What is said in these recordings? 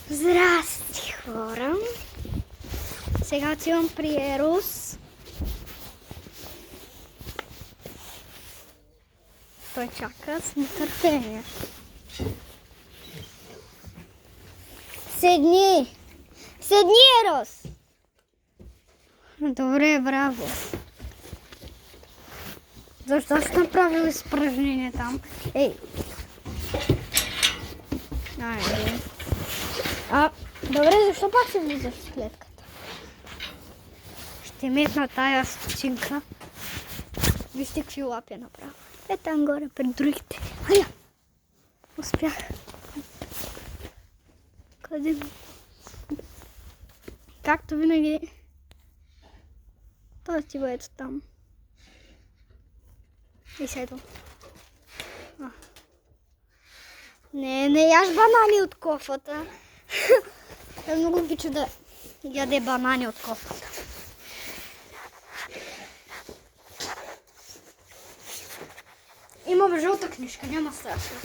Здрасти, хора! Сега отивам при Ерос. Той чака с нетърпение. Седни! Седни, Ерос! Добре, браво! Защо си направил изпражнение там? Ей! Айде. Добре, защо пак се влизаш в клетката? Ще метна тая стотинка. Вижте какви лапи направя. Е там горе пред другите. Ая! Успях. Къде? Както винаги. Той ти ето там. И седо. Не яж банани от кофата. Е много обича да яде банани от кофата. Имам жълта книжка, няма страшно.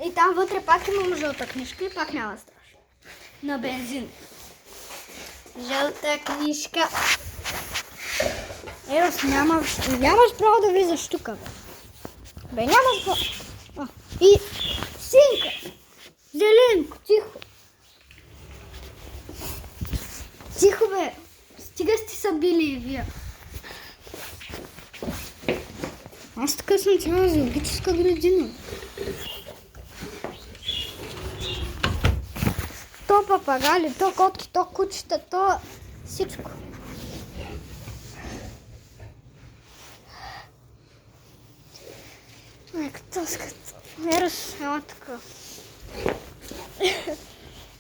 И там вътре пак имам жълта книжка и пак няма страшно. На бензин. Жълта книжка. Ерос, нямаш право да влизаш тук. Бе, нямаш право. И синка. Зеленко, тихо. Тихо, бе. Стига сте са били и вие. Аз така съм цяла зоологическа градина. То папагали, то котки, то кучета, то всичко. Майка, ската. Ерос, ела така.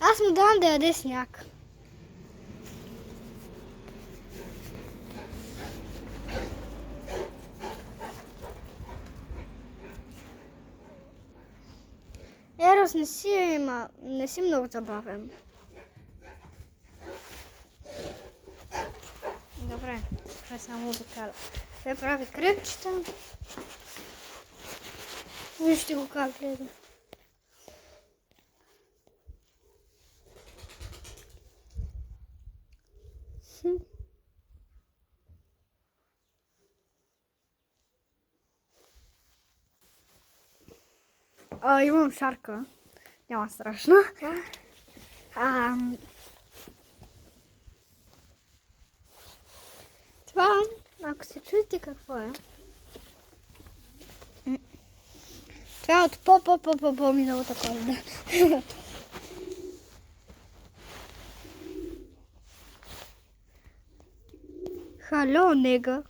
Аз му давам да яде сняг. Ерос, не си много забавен. Добре, това е само да кара. Той прави кръпчета. Вижте го как гледа. Имам шарка. Няма страшно. Това, ако се чуете какво е. Това е от миналата Коледа. Hello, nigga.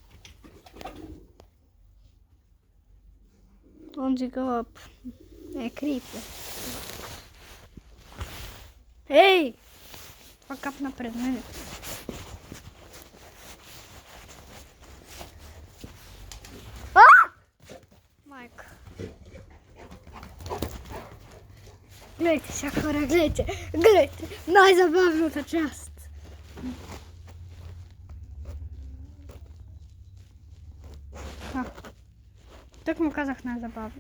Don't you go up. Creepy. Ей! Това капна пред мен. Майка. Гледайте сега, хора, гледайте. Най-забавната част. Так му казах най-забавната.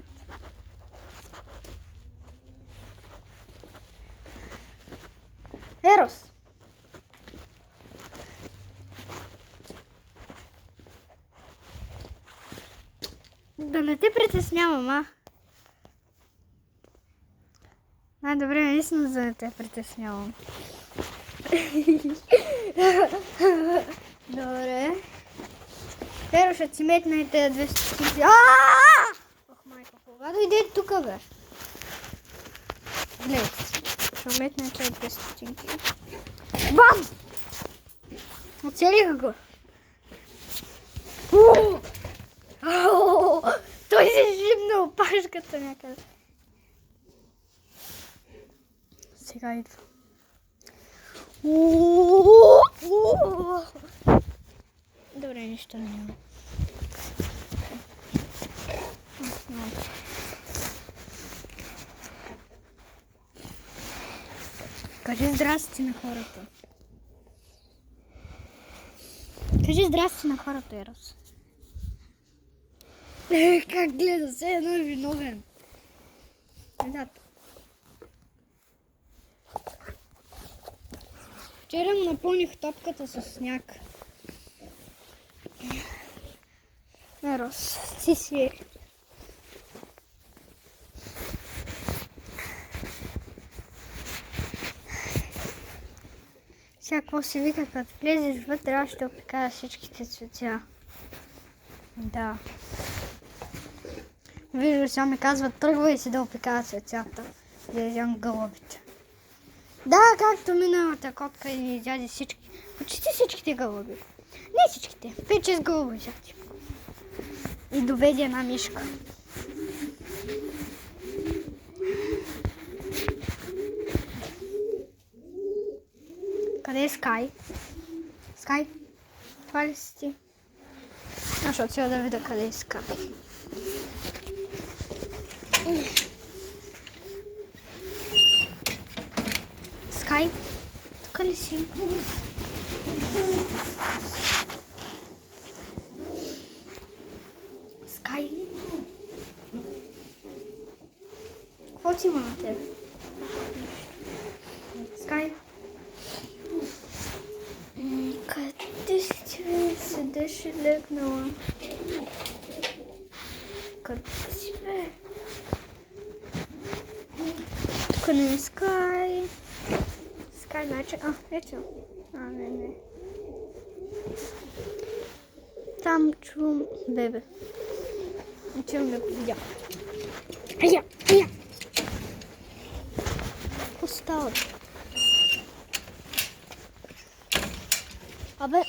Ерос! Да не те притеснявам, Най-добре наистина да не те притеснявам. Добре. Ерос, ще си метна и тези 200 стотинки. Ох, майка, кога дойде тук, бе? Гледайте, ще метна и тези 200 стотинки. Бам! Оцелиха го. Той се шибна опашката някъде. Сега идва. Добре, нищо няма. Кажи здрасти на хората. Кажи здрасти на хората, Ерос. Как гледа, все едно е виновен. Вчера му напълних топката с сняг. Ерос, си свири. Сега какво си вика, като влезеш вътре, аз ще опикая всичките цветя. Да. Вижда, сега ми казва, тръгвай си да опикая цветята. Да изям гълъбите. Да, както миналата котка и изяде всички. Почти всичките гълъби. Не всичките. 5-6 гълъби изяде. И доведе една мишка. Къде е Скай? Скай? Това ли си ти? Защото сега да видя къде е Скай. Скай? Тук ли си? Скай? Какво ти има на тебе? Скай? Къде си ти бе? Седеш и легнала. Къде си бе? Тук не е Скай. Скай, значи... ето. Не. Там чувам бебе. Чувам да го видя. Ая! Какво става? Абе!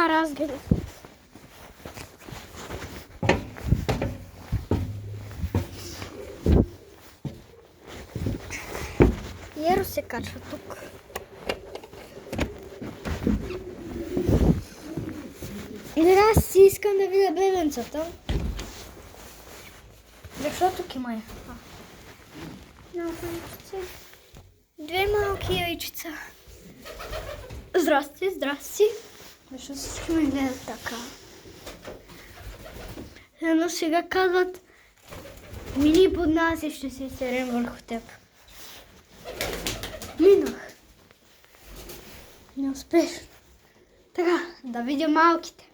Разгледах. Еро се качва тук. Или аз си искам да видя бебенцата. Защо тук има я? Две малки яйчица. Здрасти. Защо всички ме гледат така? Едно сега казват, мини под нас и ще се изтерем върху теб. Минах. Не успеш. Така, да видя малките.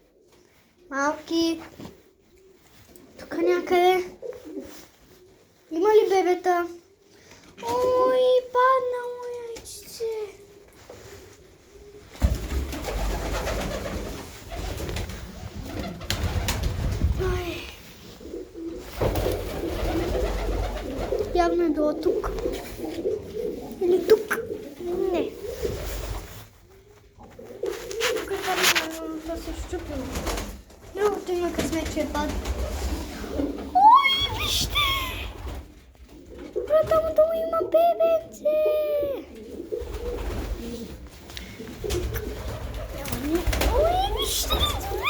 Малки. Тук някъде. Има ли бебета? Ой, паднало яйчице. Явно е било тук. Или тук. Не. Тук е паднало, това се щупило. Другото има късмет, че е паднало. Ой, вижте! Брата му долу има бебенце! Ой, вижте ли това?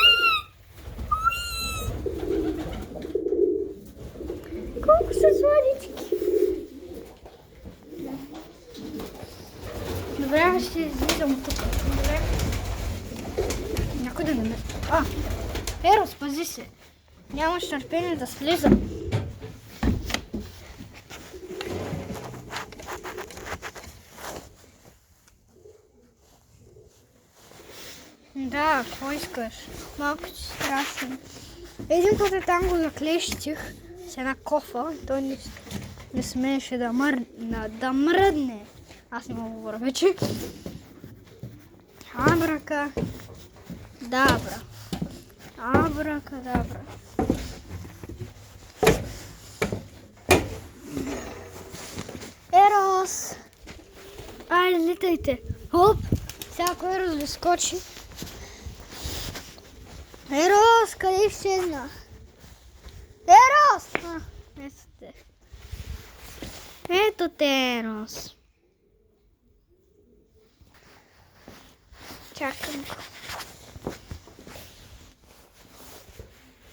Колко са сладички! Добре, аз ще излизам от тук. Добре. Някой да не ме... Еро, спази се! Нямаш търпение да слизам. Да, какво искаш? Малко си страшно. Един път там го заклещих с една кофа и той не смееше да мръдне. Аз не мога да говоря вече. Абракадабра. Ерос! Айде, литайте. Хоп! Сега ако Ерос ли скочи. Ерос, къде изчезна? Ерос! Ето те. Ето те, Ерос. Чакам го.